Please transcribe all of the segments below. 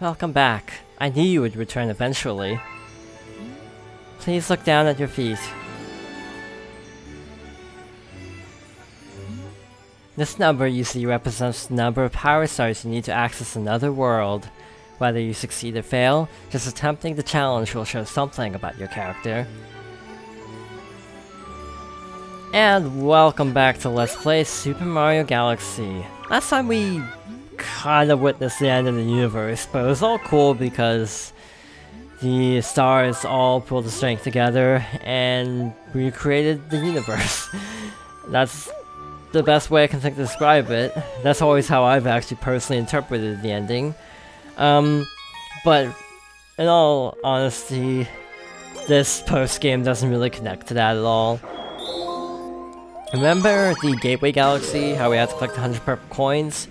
Welcome back. I knew you would return eventually. Please look down at your feet. This number you see represents the number of power stars you need to access another world. Whether you succeed or fail, just attempting the challenge will show something about your character. And welcome back to Let's Play Super Mario Galaxy. Last time we kind of witnessed the end of the universe, but it was all cool because the stars all pulled the strength together and recreated the universe. That's the best way I can think to describe it. That's always how I've actually personally interpreted the ending. But in all honesty, this post-game doesn't really connect to that at all. Remember the Gateway Galaxy, how we had to collect 100 purple coins?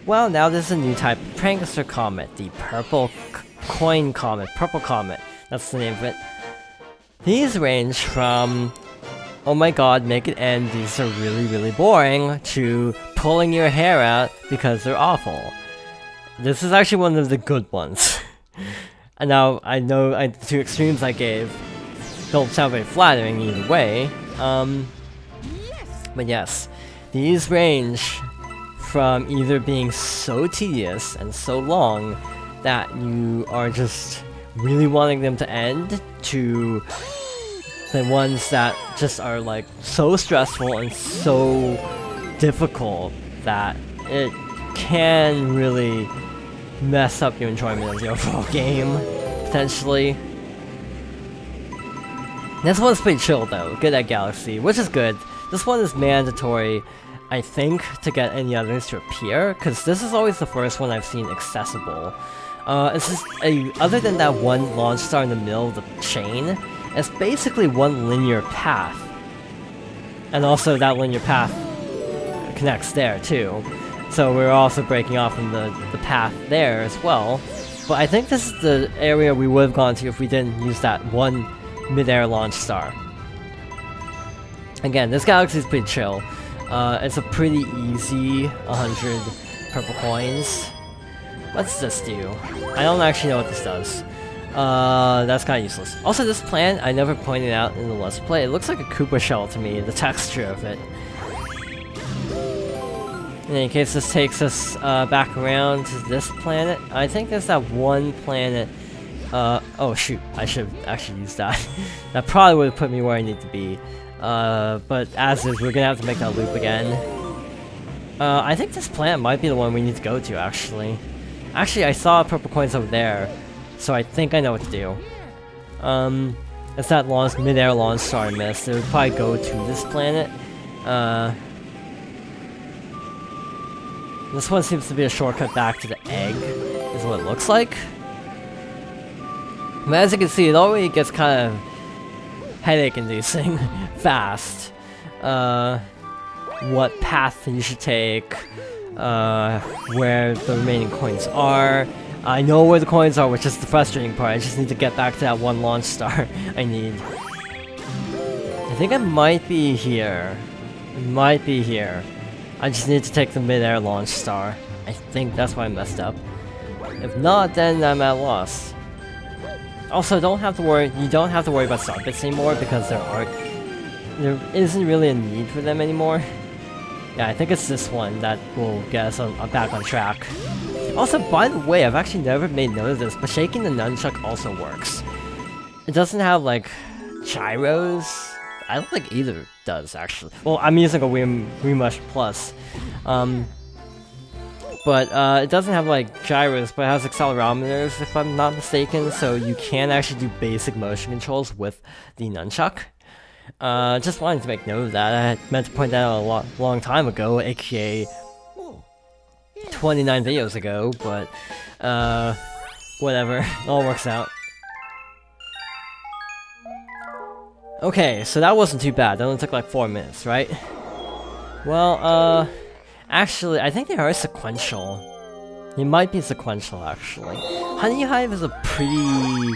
Well, now there's a new type of prankster comet, the Purple Coin Comet, Purple Comet, that's the name of it. These range from, oh my god, make it end, these are really boring, to pulling your hair out because they're awful. This is actually one of the good ones. And now, I know the two extremes I gave don't sound very flattering either way, but yes, these range from either being so tedious and so long that you are just really wanting them to end, to the ones that just are like so stressful and so difficult that it can really mess up your enjoyment of the overall game, potentially. This one's pretty chill though, good at Galaxy, which is good. This one is mandatory, I think, to get any others to appear, because this is always the first one I've seen accessible. It's just other than that one launch star in the middle of the chain, it's basically one linear path. And also that linear path connects there too. So we're also breaking off from the path there as well. But I think this is the area we would have gone to if we didn't use that one mid-air launch star. Again, this galaxy is pretty chill. It's a pretty easy 100 purple coins. What's this do? I don't actually know what this does. That's kind of useless. Also, this plant I never pointed out in the Let's Play. It looks like a Koopa shell to me, the texture of it. In any case, this takes us back around to this planet. I think there's that one planet. Oh shoot, I should have actually used that. That probably would have put me where I need to be. But as is, we're gonna have to make that loop again. I think this planet might be the one we need to go to, actually. Actually, I saw purple coins over there, so I think I know what to do. It's that mid-air launch star I missed. It would probably go to this planet. This one seems to be a shortcut back to the egg, is what it looks like. But as you can see, it already gets kind of headache-inducing fast. What path you should take, where the remaining coins are. I know where the coins are, which is the frustrating part. I just need to get back to that one launch star I need. I think I might be here. Might be here. I just need to take the mid-air launch star. I think that's why I messed up. If not, then I'm at loss. Also, you don't have to worry about star bits anymore because there isn't really a need for them anymore. Yeah, I think it's this one that will get us back on track. Also, by the way, I've actually never made note of this, but shaking the nunchuck also works. It doesn't have like gyros. I don't think either does, actually. Well, I'm using a Wiimote Plus. But it doesn't have like gyros, but it has accelerometers if I'm not mistaken, so you can actually do basic motion controls with the nunchuck. Just wanted to make note of that. I had meant to point that out a long time ago, aka 29 videos ago, but whatever, it all works out. Okay, so that wasn't too bad. That only took like 4 minutes, right? Well, actually, I think they are sequential. They might be sequential, actually. Honey Hive is a pretty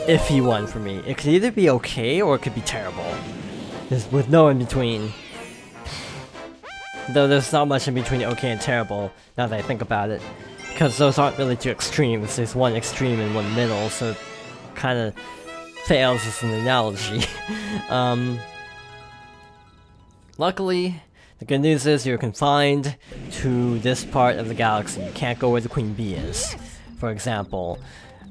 iffy one for me. It could either be okay or it could be terrible. With no in between. Though there's not much in between okay and terrible, now that I think about it. because those aren't really two extremes. There's one extreme and one middle, so it kind of fails as an analogy. Luckily, the good news is you're confined to this part of the galaxy. You can't go where the Queen Bee is, for example.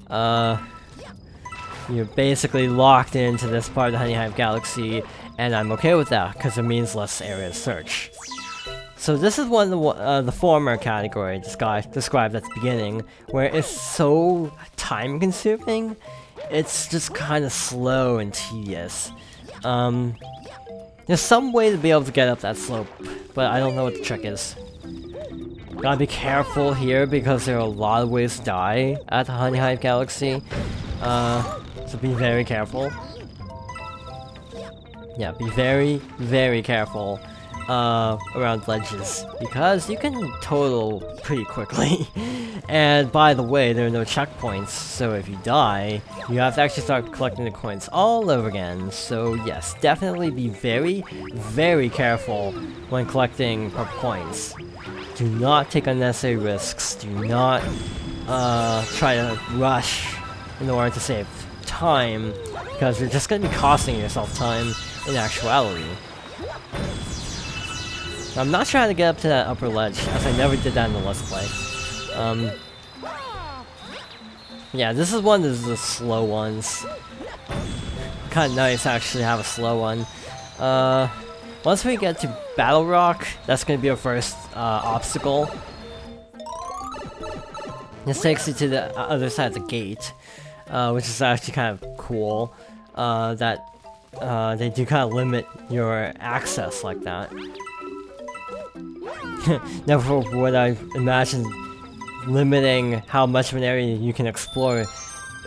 You're basically locked into this part of the Honey Hive galaxy, and I'm okay with that, because it means less area to search. So this is one of the former category described at the beginning, where it's so time-consuming, it's just kind of slow and tedious. There's some way to be able to get up that slope, but I don't know what the trick is. Gotta be careful here because there are a lot of ways to die at the Honey Hive galaxy. So be very careful. Yeah, be very, very careful around ledges, because you can total pretty quickly. And by the way, there are no checkpoints, so if you die, you have to actually start collecting the coins all over again. So yes, definitely be very, very careful when collecting purple coins. Do not take unnecessary risks. Do not try to rush in order to save time, because you're just going to be costing yourself time in actuality. I'm not sure how to get up to that upper ledge, as I never did that in the Let's Play. Yeah, this is one of the slow ones. Kinda nice to actually have a slow one. Once we get to Battle Rock, that's gonna be our first obstacle. This takes you to the other side of the gate, which is actually kind of cool. That they do kind of limit your access like that. Never would I imagine limiting how much of an area you can explore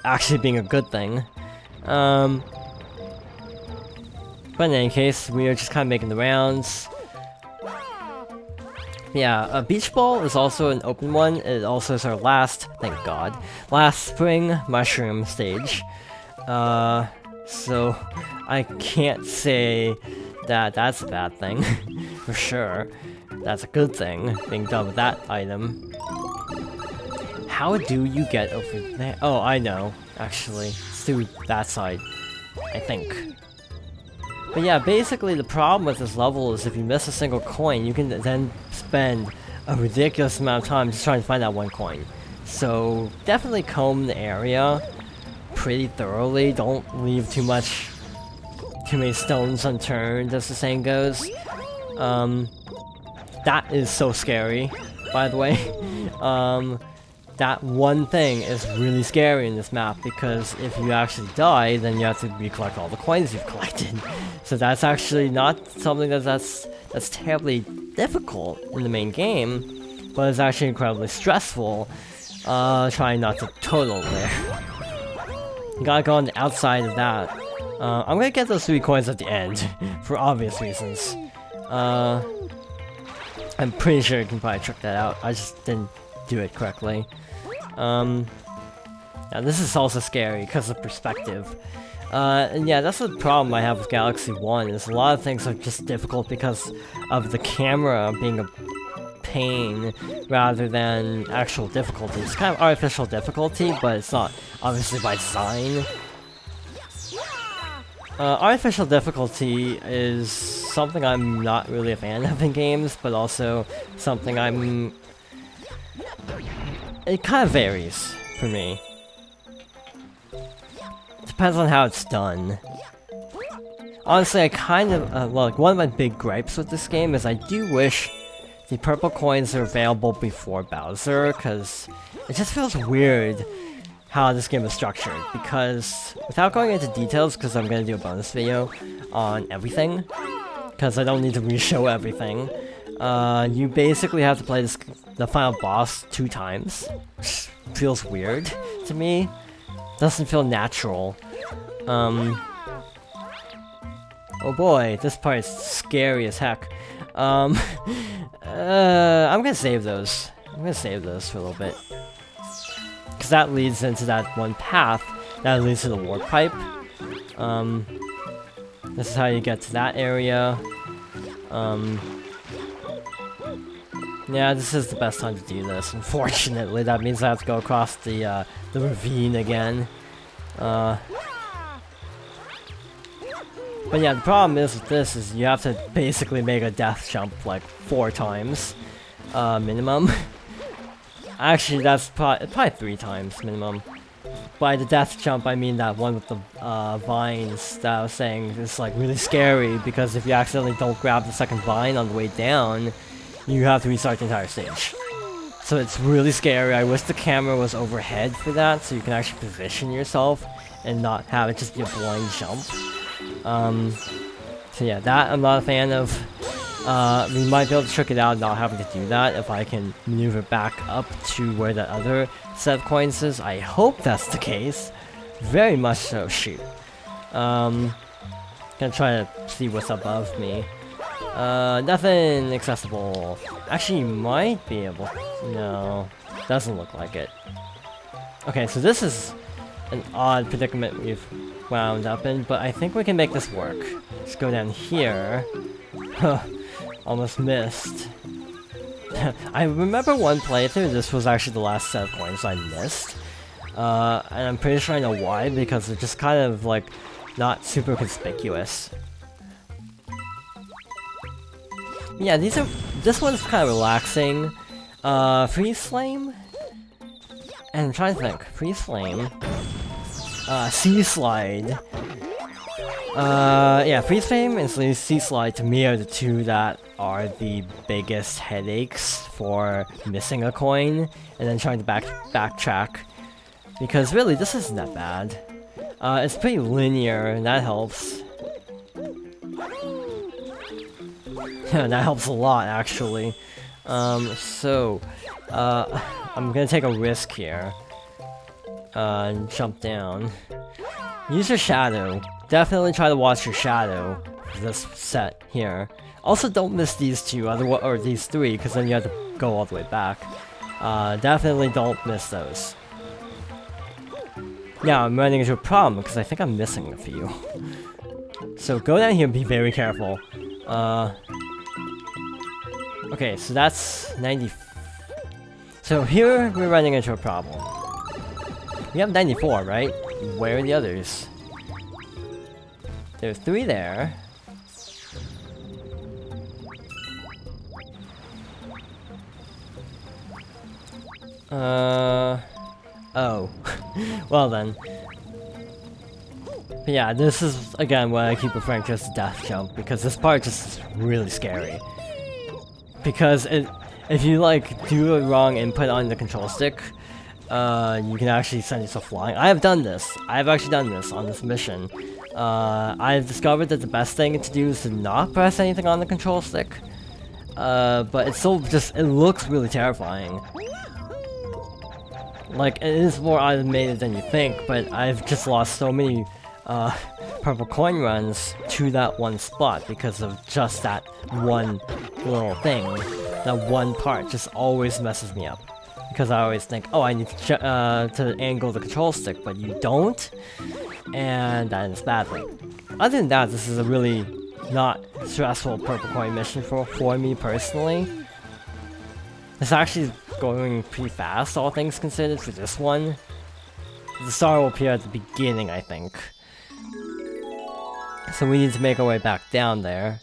actually being a good thing. But in any case, we are just kind of making the rounds. Yeah, a beach ball is also an open one. It also is our last, thank God, last spring mushroom stage. So I can't say that that's a bad thing, for sure. That's a good thing, being done with that item. How do you get over there? Oh, I know, actually. It's through that side, I think. But yeah, basically the problem with this level is if you miss a single coin, you can then spend a ridiculous amount of time just trying to find that one coin. So definitely comb the area pretty thoroughly. Don't leave too many stones unturned, as the saying goes. That is so scary, by the way. That one thing is really scary in this map, because if you actually die, then you have to recollect all the coins you've collected. So that's actually not something that's terribly difficult in the main game, but it's actually incredibly stressful, trying not to total there. You gotta go on the outside of that. I'm gonna get those 3 coins at the end, for obvious reasons. I'm pretty sure you can probably trick that out, I just didn't do it correctly. Now this is also scary because of perspective. And yeah, that's the problem I have with Galaxy 1, is a lot of things are just difficult because of the camera being a pain rather than actual difficulty. It's kind of artificial difficulty, but it's not obviously by design. Artificial difficulty is something I'm not really a fan of in games, but also something it kind of varies for me. Depends on how it's done. Honestly, I kind of, well, like, one of my big gripes with this game is I do wish the purple coins are available before Bowser, because it just feels weird how this game is structured, because without going into details, because I'm going to do a bonus video on everything, because I don't need to re-show everything, you basically have to play the final boss 2 times, which feels weird to me. Doesn't feel natural. Oh boy, this part is scary as heck. I'm gonna save those. I'm gonna save those for a little bit. Because that leads into that one path that leads to the warp pipe. This is how you get to that area. Yeah, this is the best time to do this. Unfortunately, that means I have to go across the ravine again. But yeah, the problem is with this is you have to basically make a death jump like 4 times, minimum. Actually, that's probably 3 times minimum. By the death jump, I mean that one with the vines that I was saying is like really scary because if you accidentally don't grab the second vine on the way down, you have to restart the entire stage. So it's really scary. I wish the camera was overhead for that, so you can actually position yourself and not have it just be a blind jump. So yeah, that I'm not a fan of. We might be able to trick it out not having to do that if I can maneuver back up to where the other set of coins is. I hope that's the case. Very much so. Shoot. Gonna try to see what's above me. Nothing accessible. Actually, you might be able. No, doesn't look like it. Okay, so this is an odd predicament we've wound up in, but I think we can make this work. Let's go down here. Huh, almost missed. I remember one playthrough, this was actually the last set of coins I missed. And I'm pretty sure I know why, because they're just kind of like not super conspicuous. Yeah, this one's kind of relaxing. Freeze Flame? And I'm trying to think. Freeze Flame. Sea Slide. Yeah, Freeze Flame and Sea Slide to me are the 2 that are the biggest headaches for missing a coin and then trying to backtrack. Because really, this isn't that bad. It's pretty linear, and that helps. Yeah, that helps a lot, actually. I'm gonna take a risk here. And jump down. Use your shadow. Definitely try to watch your shadow for this set here. Also, don't miss these 2, or these 3, because then you have to go all the way back. Definitely don't miss those. Now, I'm running into a problem, because I think I'm missing a few. So go down here and be very careful. Okay, so that's 90... So here, we're running into a problem. We have 94, right? Where are the others? There's 3 there. Oh. Well then. But yeah, this is, again, what I keep referring to as the death jump, because this part just is really scary. Because if you, like, do a wrong input on the control stick, you can actually send yourself flying. I have done this. I've actually done this on this mission. I've discovered that the best thing to do is to not press anything on the control stick. But it's still just, it looks really terrifying. Like, it is more automated than you think, but I've just lost so many, purple coin runs to that one spot because of just that one little thing. That one part just always messes me up. Because I always think, oh, I need to angle the control stick, but you don't, and that ends badly. Other than that, this is a really not stressful purple coin mission for me personally. It's actually going pretty fast, all things considered, for this one. The star will appear at the beginning, I think. So we need to make our way back down there.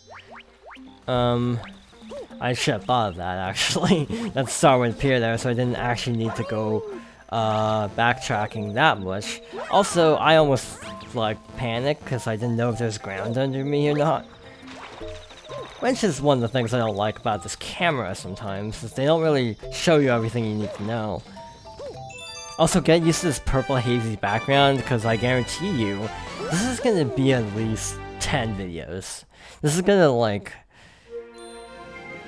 I should have thought of that, actually. That star would appear there, so I didn't actually need to go backtracking that much. Also, I almost, like, panicked because I didn't know if there's ground under me or not. Which is one of the things I don't like about this camera sometimes, is they don't really show you everything you need to know. Also, get used to this purple hazy background, because I guarantee you, this is gonna be at least 10 videos. This is gonna, like,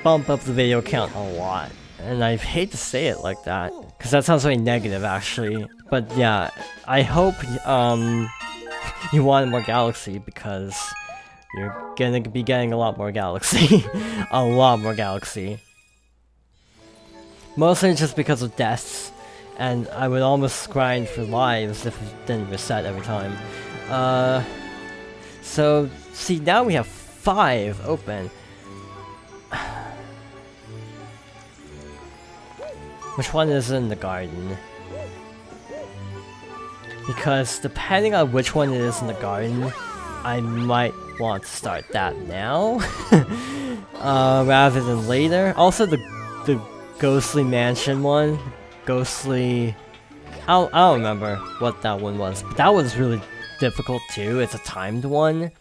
bump up the video count a lot. And I hate to say it like that, because that sounds very negative, actually. But yeah, I hope, you wanted more Galaxy, because you're gonna be getting a lot more Galaxy. A lot more Galaxy. Mostly just because of deaths. And I would almost grind for lives if it didn't reset every time. So, see, now we have 5 open. Which one is in the garden? Because depending on which one it is in the garden, I might want to start that now rather than later. Also, the Ghostly Mansion one, Ghostly. I don't remember what that one was, but that was really difficult too. It's a timed one.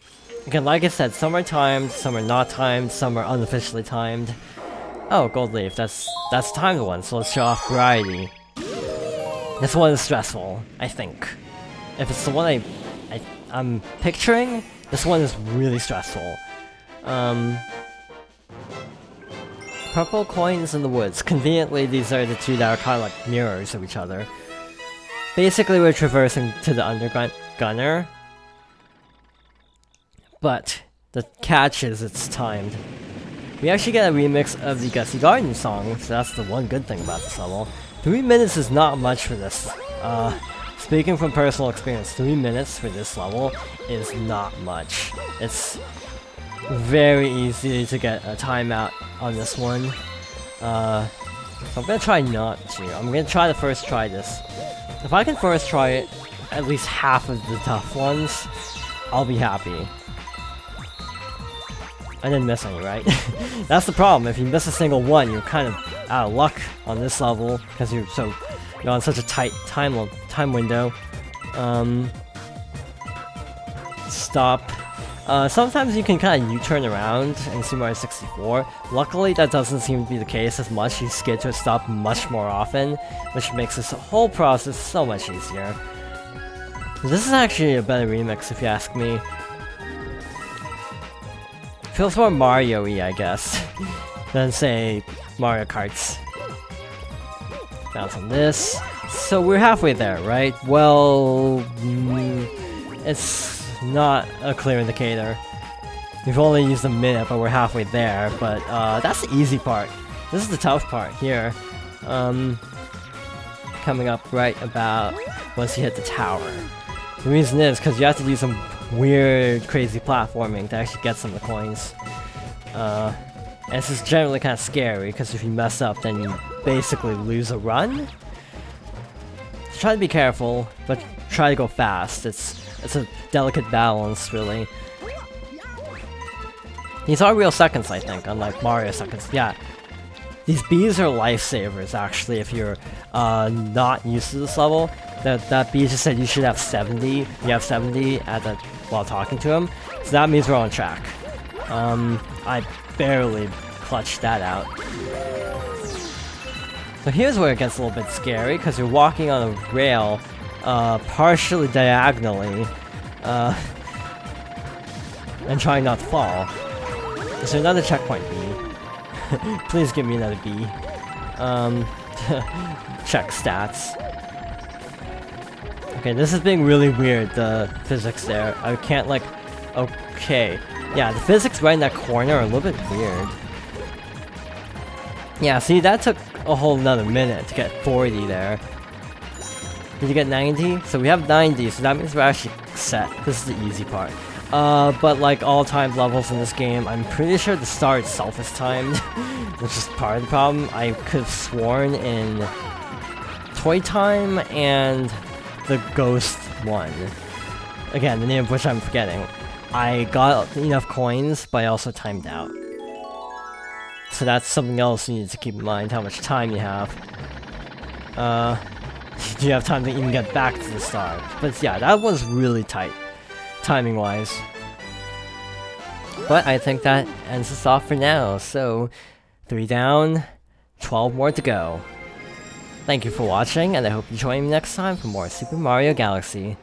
Again, like I said, some are timed, some are not timed, some are unofficially timed. Oh, Gold Leaf, that's the timed one, so let's show off variety. This one is stressful, I think. If it's the one I'm picturing, this one is really stressful. Purple coins in the woods. Conveniently, these are the two that are kind of like mirrors of each other. Basically, we're traversing to the underground gunner. But the catch is it's timed. We actually get a remix of the Gusty Garden song, so that's the one good thing about this level. 3 minutes is not much for this. Speaking from personal experience, 3 minutes for this level is not much. It's very easy to get a timeout on this one. So I'm gonna try not to. I'm gonna try to first try this. If I can first try it, at least half of the tough ones, I'll be happy. I didn't miss any, right? That's the problem. If you miss a single one, you're kind of out of luck on this level because you're on such a tight time window. Stop. Sometimes you can kind of U-turn around in Super Mario 64. Luckily, that doesn't seem to be the case as much. You skid to a stop much more often, which makes this whole process so much easier. This is actually a better remix, if you ask me. Feels more Mario-y, I guess, than, say, Mario Kart's. Bounce on this. So we're halfway there, right? Well, it's not a clear indicator. We've only used a minute, but we're halfway there. But that's the easy part. This is the tough part here. Coming up right about once you hit the tower. The reason is because you have to do some weird, crazy platforming to actually get some of the coins. And this is generally kind of scary, because if you mess up, then you basically lose a run. So try to be careful, but try to go fast. It's a delicate balance, really. These are real seconds, I think, unlike Mario seconds. Yeah, these bees are lifesavers, actually, if you're not used to this level. That bee just said you should have 70. You have 70 while talking to him, so that means we're on track. I barely clutched that out. So here's where it gets a little bit scary, because you're walking on a rail, partially diagonally, and trying not to fall. Is there another checkpoint bee? Please give me another bee. Check stats. Okay, this is being really weird, the physics there. I can't, like... Okay. Yeah, the physics right in that corner are a little bit weird. Yeah, see, that took a whole nother minute to get 40 there. Did you get 90? So we have 90, so that means we're actually set. This is the easy part. But like all timed levels in this game, I'm pretty sure the star itself is timed, which is part of the problem. I could have sworn in Toy Time and the Ghost one. Again, the name of which I'm forgetting. I got enough coins, but I also timed out. So that's something else you need to keep in mind, how much time you have. Do you have time to even get back to the star? But yeah, that was really tight, timing-wise. But I think that ends us off for now, so 3 down, 12 more to go. Thank you for watching, and I hope you join me next time for more Super Mario Galaxy.